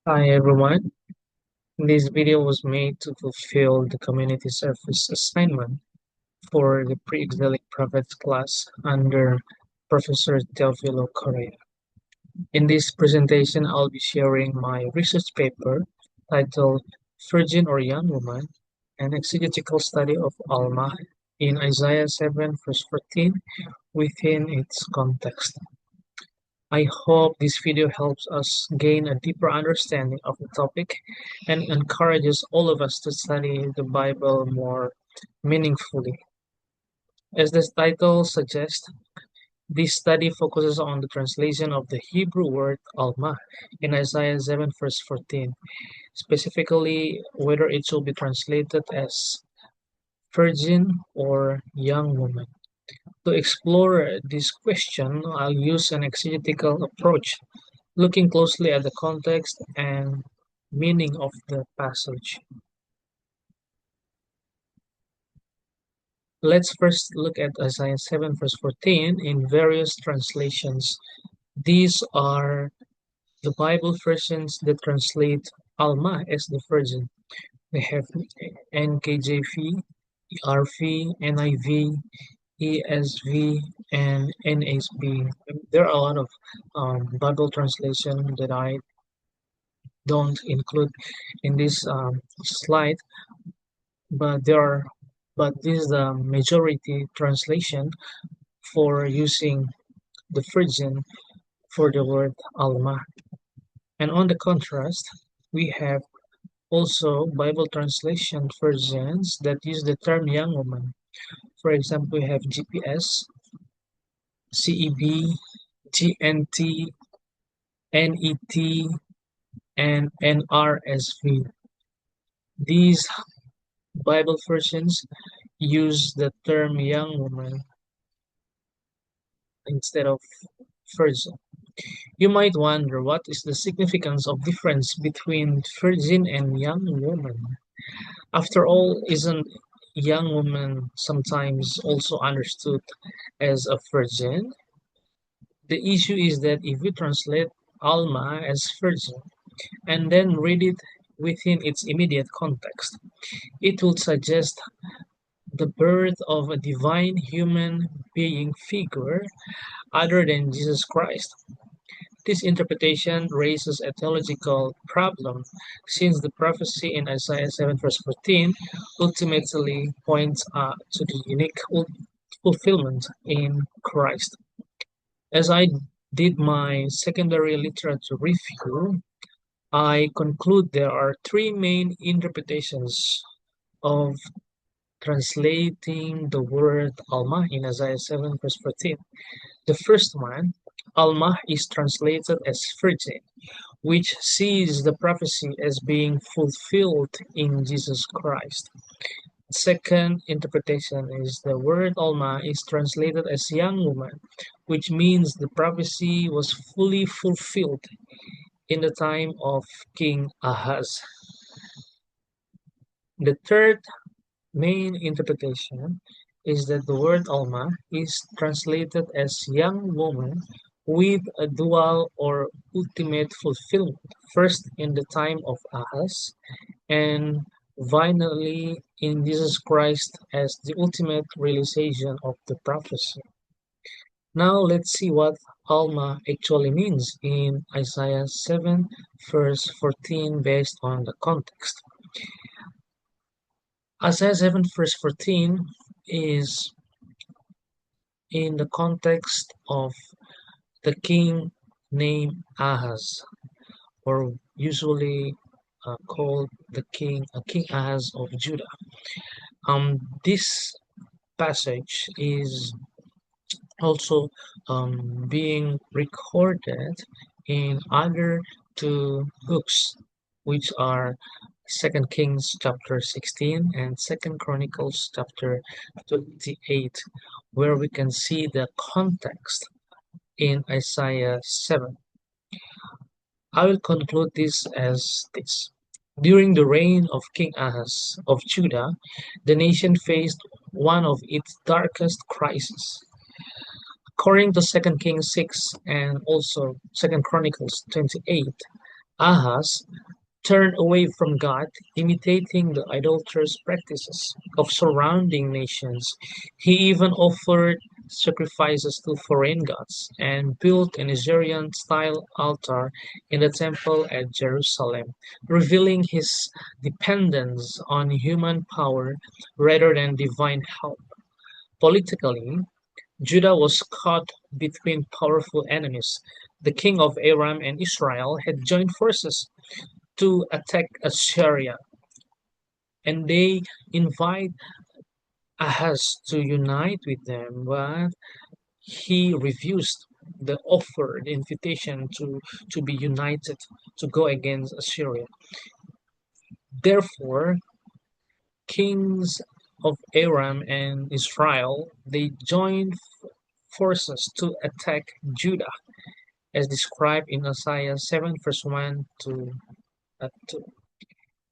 Hi everyone. This video was made to fulfill the community service assignment for the Pre-Exilic Prophets class under Professor Teofilio Correa. In this presentation, I'll be sharing my research paper titled Virgin or Young Woman, an Exegetical Study of Alma in Isaiah 7 verse 14 within its context. I hope this video helps us gain a deeper understanding of the topic and encourages all of us to study the Bible more meaningfully. As the title suggests, this study focuses on the translation of the Hebrew word Alma in Isaiah 7 verse 14, specifically whether it should be translated as virgin or young woman. To explore this question, I'll use an exegetical approach looking closely at the context and meaning of the passage. Let's first look at Isaiah 7 verse 14 in various translations. These are the Bible versions that translate Alma as the virgin. We have NKJV, ERV, NIV, ESV, and NASB. There are a lot of Bible translation that I don't include in this slide, but this is the majority translation for using the virgin for the word Alma. And on the contrast, we have also Bible translation versions that use the term young woman. For example, we have GPS, CEB, GNT, NET, and NRSV. These Bible versions use the term young woman instead of virgin. You might wonder what is the significance of difference between virgin and young woman. After all, isn't young woman sometimes also understood as a virgin? The issue is that if we translate Alma as virgin and then read it within its immediate context, it would suggest the birth of a divine human being figure other than Jesus Christ. This interpretation raises a theological problem since the prophecy in Isaiah 7 verse 14 ultimately points to the unique fulfillment in Christ. As I did my secondary literature review, I conclude there are three main interpretations of translating the word Alma in Isaiah 7 verse 14. The first one, Alma is translated as virgin, which sees the prophecy as being fulfilled in Jesus Christ. Second interpretation is the word Alma is translated as young woman, which means the prophecy was fully fulfilled in the time of King Ahaz. The third main interpretation is that the word Alma is translated as young woman with a dual or ultimate fulfillment, first in the time of Ahaz and finally in Jesus Christ as the ultimate realization of the prophecy. Now let's see what Alma actually means in Isaiah 7 verse 14 based on the context. Isaiah 7 verse 14 is in the context of the king named Ahaz, or usually called the King Ahaz of Judah. This passage is also being recorded in other two books, which are Second Kings chapter 16 and Second Chronicles chapter 28, where we can see the context in Isaiah 7. I will conclude this as this. During the reign of King Ahaz of Judah, the nation faced one of its darkest crises. According to Second Kings 6 and also Second Chronicles 28, Ahaz turned away from God, imitating the idolatrous practices of surrounding nations. He even offered sacrifices to foreign gods and built an Assyrian-style altar in the temple at Jerusalem, revealing his dependence on human power rather than divine help. Politically, Judah was caught between powerful enemies. The king of Aram and Israel had joined forces to attack Assyria, and they invite Ahaz to unite with them, but he refused the offered invitation to be united to go against Assyria. Therefore, kings of Aram and Israel they joined forces to attack Judah, as described in Isaiah 7 verse 1 to 2.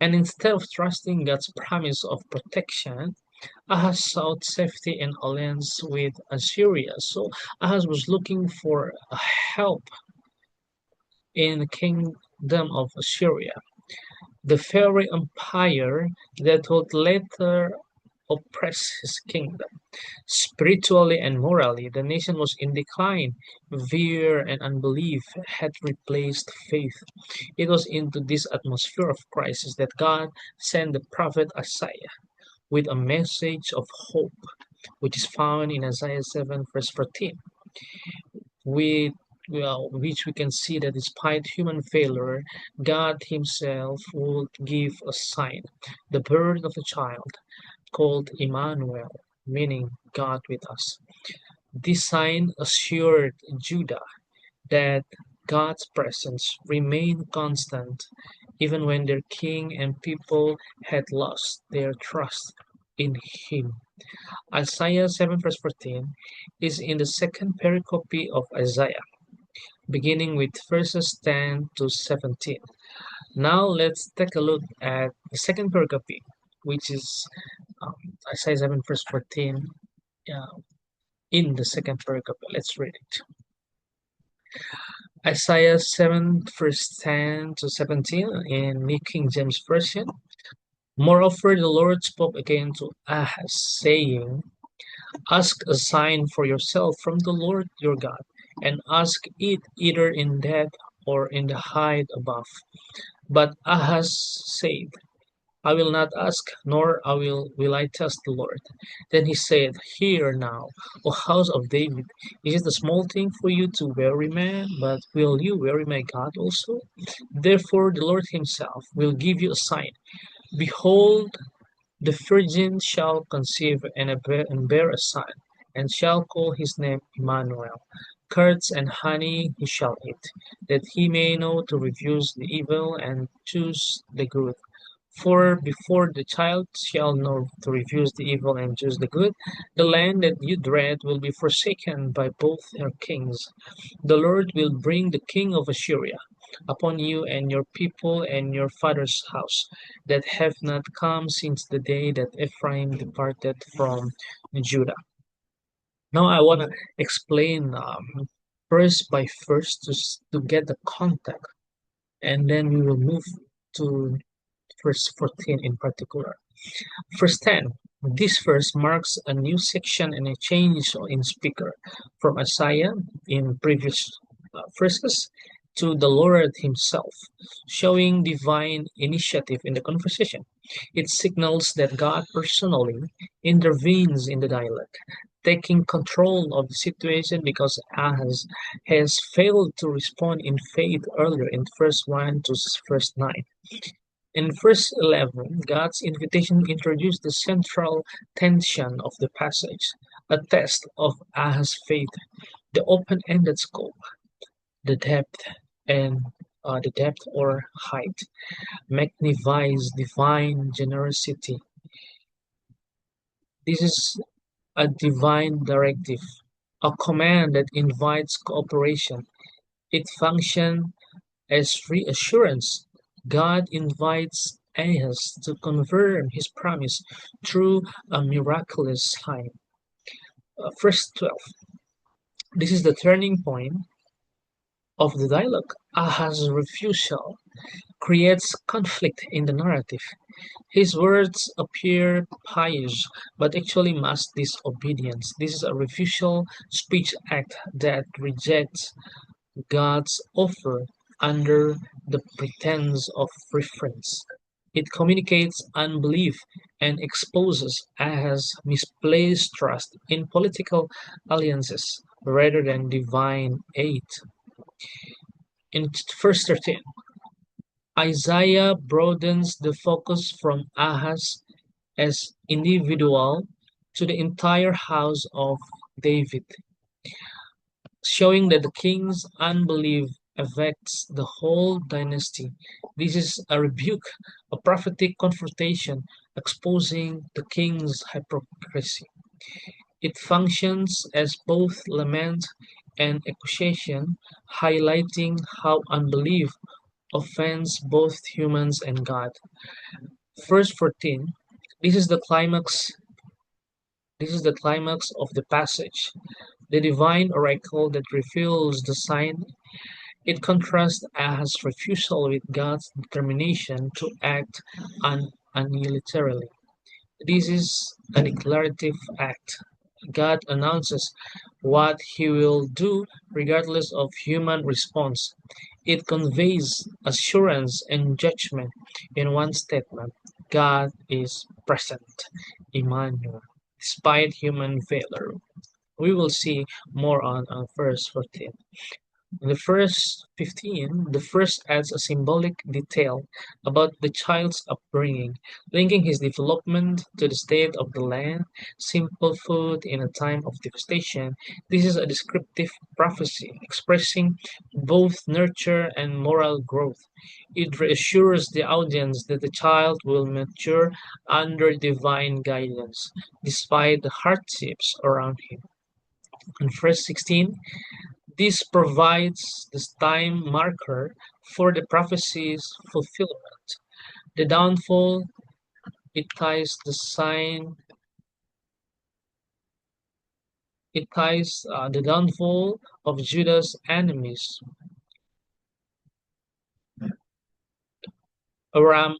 And instead of trusting God's promise of protection, Ahaz sought safety and alliance with Assyria. So Ahaz was looking for help in the kingdom of Assyria, the Pharaoh empire that would later oppress his kingdom. Spiritually and morally, the nation was in decline. Fear and unbelief had replaced faith. It was into this atmosphere of crisis that God sent the prophet Isaiah with a message of hope, which is found in Isaiah 7, verse 14, with which we can see that despite human failure, God Himself would give a sign, the birth of a child called Emmanuel, meaning God with us. This sign assured Judah that God's presence remained constant even when their king and people had lost their trust in Him. Isaiah 7 verse 14 is in the second pericope of Isaiah, beginning with verses 10 to 17. Now let's take a look at the second pericope, which is um, Isaiah 7 verse 14 uh, in the second pericope. Let's read it. Isaiah 7 verse 10 to 17 in New King James Version. Moreover, the Lord spoke again to Ahaz, saying, Ask a sign for yourself from the Lord your God, and ask it either in depth or in the height above. But Ahaz said, I will not ask, nor will I test the Lord. Then he said, Hear now, O house of David, is it a small thing for you to weary man, but will you weary my God also? Therefore the Lord himself will give you a sign. Behold, the virgin shall conceive and bear a son, and shall call his name Emmanuel. Curds and honey he shall eat, that he may know to refuse the evil and choose the good. For before the child shall know to refuse the evil and choose the good, the land that you dread will be forsaken by both her kings. The Lord will bring the king of Assyria upon you and your people and your father's house, that have not come since the day that Ephraim departed from Judah. Now I want to explain verse by verse to get the context, and then we will move to verse 14 in particular. Verse 10. This verse marks a new section and a change in speaker from Isaiah in previous verses to the Lord Himself, showing divine initiative in the conversation. It signals that God personally intervenes in the dialogue, taking control of the situation because Ahaz has failed to respond in faith earlier in verse 1 to verse 9. In verse 11, God's invitation introduced the central tension of the passage, a test of Ahaz's faith, the open-ended scope, the depth, and the depth or height, magnifies divine generosity. This is a divine directive, a command that invites cooperation. It functions as reassurance. God invites Ahaz to confirm his promise through a miraculous sign. Verse 12. This is the turning point of the dialogue. Ahaz's refusal creates conflict in the narrative. His words appear pious, but actually mask disobedience. This is a refusal speech act that rejects God's offer under the pretense of reference. It communicates unbelief and exposes as misplaced trust in political alliances rather than divine aid. In verse 13, Isaiah broadens the focus from Ahaz as individual to the entire house of David, showing that the king's unbelief affects the whole dynasty. This is a rebuke, a prophetic confrontation, exposing the king's hypocrisy. It functions as both lament and accusation, highlighting how unbelief offends both humans and God. Verse 14. This is the climax. This is the climax of the passage. The divine oracle that reveals the sign. It contrasts Ahaz's refusal with God's determination to act unilaterally. This is a declarative act. God announces what he will do regardless of human response. It conveys assurance and judgment in one statement. God is present, Emmanuel, despite human failure. We will see more on verse 14. In the first 15, the first adds a symbolic detail about the child's upbringing, linking his development to the state of the land, simple food in a time of devastation. This is a descriptive prophecy expressing both nurture and moral growth. It reassures the audience that the child will mature under divine guidance, despite the hardships around him. In verse 16, this provides the time marker for the prophecy's fulfillment. The downfall, it ties the sign, it ties the downfall of Judah's enemies, Aram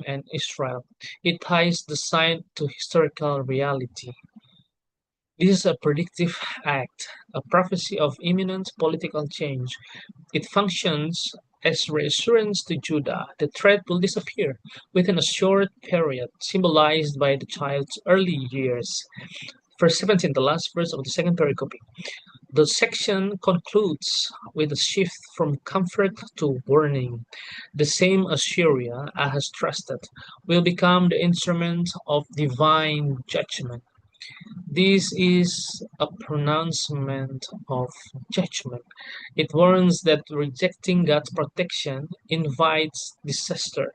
and Israel. It ties the sign to historical reality. This is a predictive act, a prophecy of imminent political change. It functions as reassurance to Judah. The threat will disappear within a short period, symbolized by the child's early years. Verse 17, the last verse of the second pericope. The section concludes with a shift from comfort to warning. The same Assyria has trusted will become the instrument of divine judgment. This is a pronouncement of judgment. It warns that rejecting God's protection invites disaster.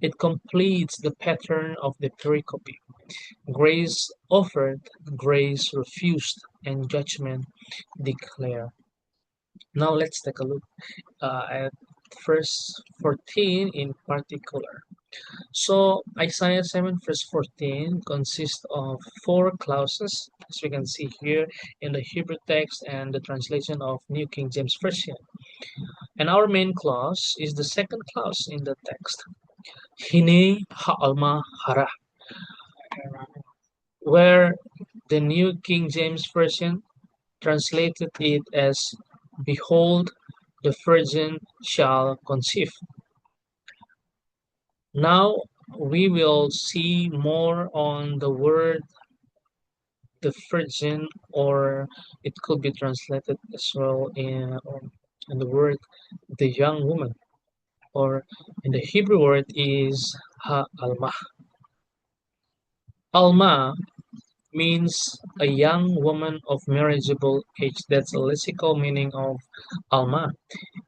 It completes the pattern of the pericope. Grace offered, grace refused, and judgment declared. Now let's take a look at verse 14 in particular. So Isaiah 7 verse 14 consists of four clauses, as we can see here in the Hebrew text and the translation of New King James Version. And our main clause is the second clause in the text, Hine ha'alma hara, where the New King James Version translated it as, Behold, the virgin shall conceive. Now we will see more on the word the virgin, or it could be translated as well in the word the young woman, or in the Hebrew word is ha-alma. Alma means a young woman of marriageable age. That's the lexical meaning of alma.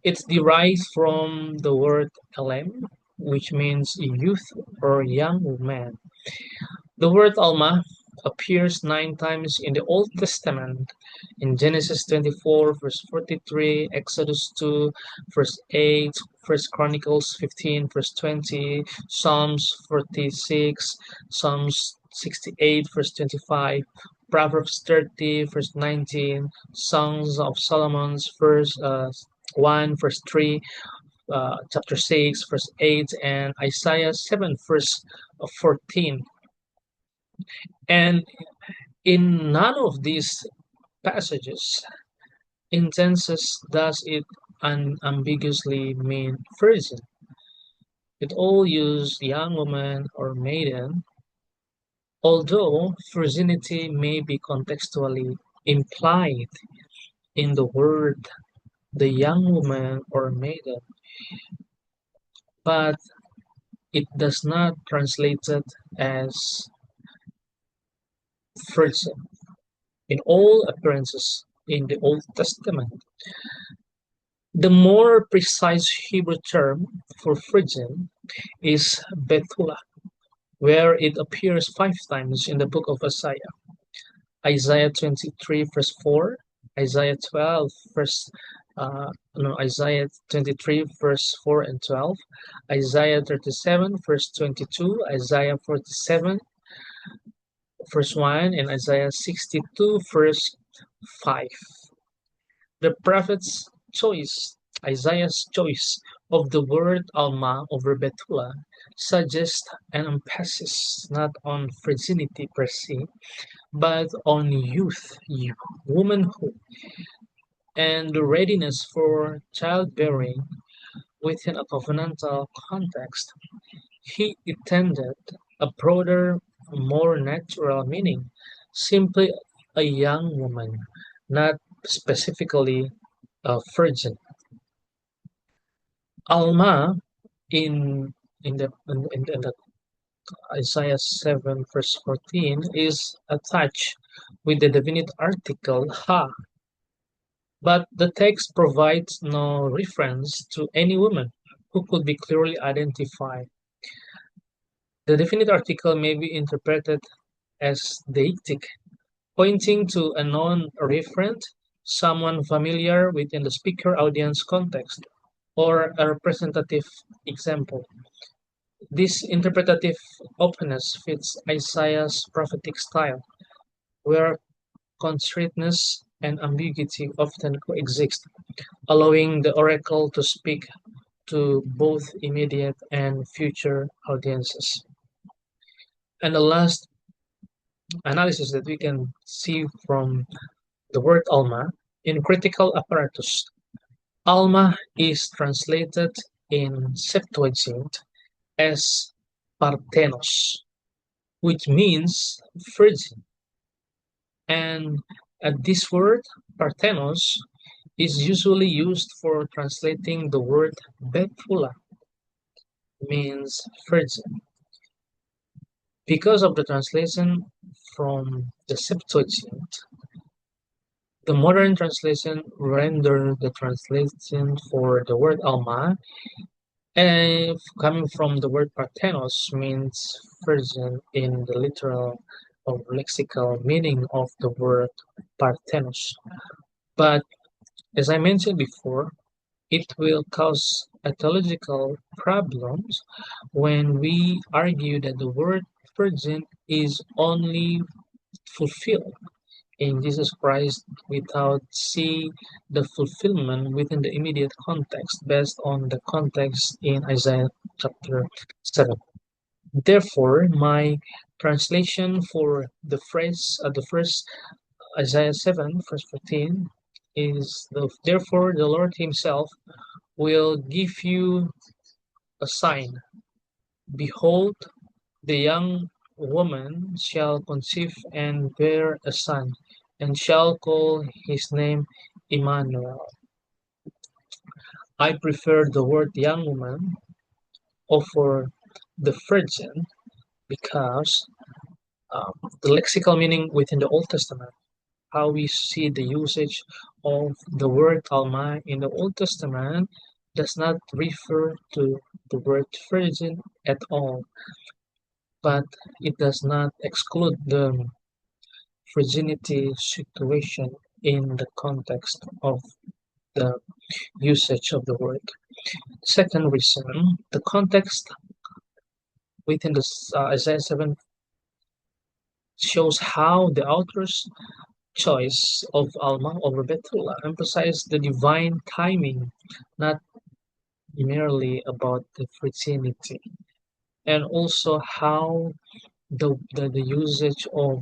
It's derived from the word elem, which means youth or young man. The word Alma appears 9 times in the Old Testament, in Genesis 24, verse 43, Exodus 2, verse 8, First Chronicles 15, verse 20, Psalms 46, Psalms 68, verse 25, Proverbs 30, verse 19, Songs of Solomon's verse 1, verse 3, chapter 6, verse 8, and Isaiah 7, verse 14. And in none of these passages intenses does it unambiguously mean virgin. It all use young woman or maiden, although virginity may be contextually implied in the word the young woman or maiden, but it does not translate it as virgin in all appearances in the Old Testament. The more precise Hebrew term for virgin is Bethulah, where it appears 5 times in the book of Isaiah. Isaiah 23 verse 4, Isaiah 12 verse no, Isaiah 23 verse 4 and 12, Isaiah 37 verse 22, Isaiah 47 verse 1, and Isaiah 62 verse 5. The prophet's choice, Isaiah's choice of the word Alma over Bethulah suggests an emphasis not on virginity per se, but on youth, womanhood, and the readiness for childbearing within a covenantal context. He intended a broader, more natural meaning, simply a young woman, not specifically a virgin. Alma in in the Isaiah 7 verse 14 is attached with the definite article ha, but the text provides no reference to any woman who could be clearly identified. The definite article may be interpreted as deictic, pointing to a non-referent, someone familiar within the speaker audience context, or a representative example. This interpretative openness fits Isaiah's prophetic style, where constraitness and ambiguity often coexist, allowing the oracle to speak to both immediate and future audiences. And the last analysis that we can see from the word Alma in critical apparatus. Alma is translated in Septuagint as Parthenos, which means virgin. And this word, Parthenos, is usually used for translating the word Bethulah, means virgin. Because of the translation from the Septuagint, the modern translation rendered the translation for the word Alma, and coming from the word Parthenos, means virgin in the literal or lexical meaning of the word Parthenos. But as I mentioned before, it will cause ethological problems when we argue that the word virgin is only fulfilled in Jesus Christ without see the fulfillment within the immediate context based on the context in Isaiah chapter 7. Therefore, my translation for the first Isaiah 7 verse 14 is therefore the Lord himself will give you a sign. Behold, the young woman shall conceive and bear a son, and shall call his name Emmanuel. I prefer the word young woman over the virgin because the lexical meaning within the Old Testament, how we see the usage of the word Alma in the Old Testament, does not refer to the word virgin at all, but it does not exclude the virginity situation in the context of the usage of the word. Second reason, the context within the Isaiah 7 shows how the author's choice of Alma over Bethulah emphasized the divine timing, not merely about the fraternity, and also how the usage of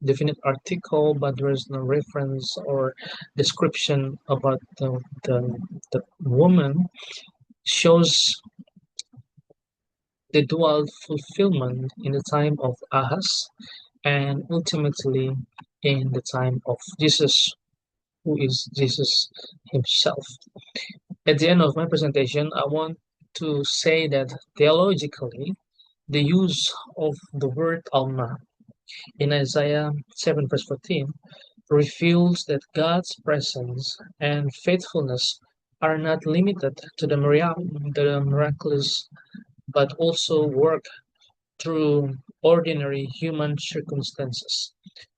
definite article, but there is no reference or description about the woman, shows the dual fulfillment in the time of Ahaz and ultimately in the time of Jesus, who is Jesus himself. At the end of my presentation, I want to say that theologically, the use of the word Alma in Isaiah 7 verse 14 reveals that God's presence and faithfulness are not limited to the miraculous, but also work through ordinary human circumstances.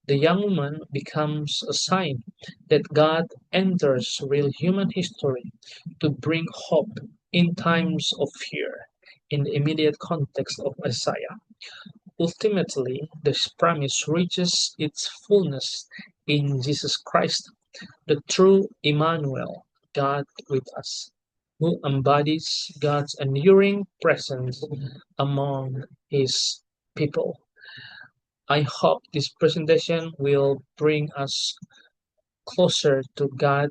The young woman becomes a sign that God enters real human history to bring hope in times of fear in the immediate context of Isaiah. Ultimately, this promise reaches its fullness in Jesus Christ, the true Emmanuel, God with us, who embodies God's enduring presence among his people. I hope this presentation will bring us closer to God,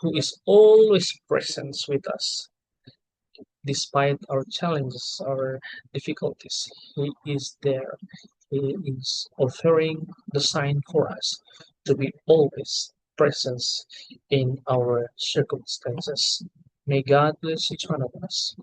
who is always present with us. Despite our challenges, our difficulties, He is there. He is offering the sign for us to be always present in our circumstances. May God bless each one of us.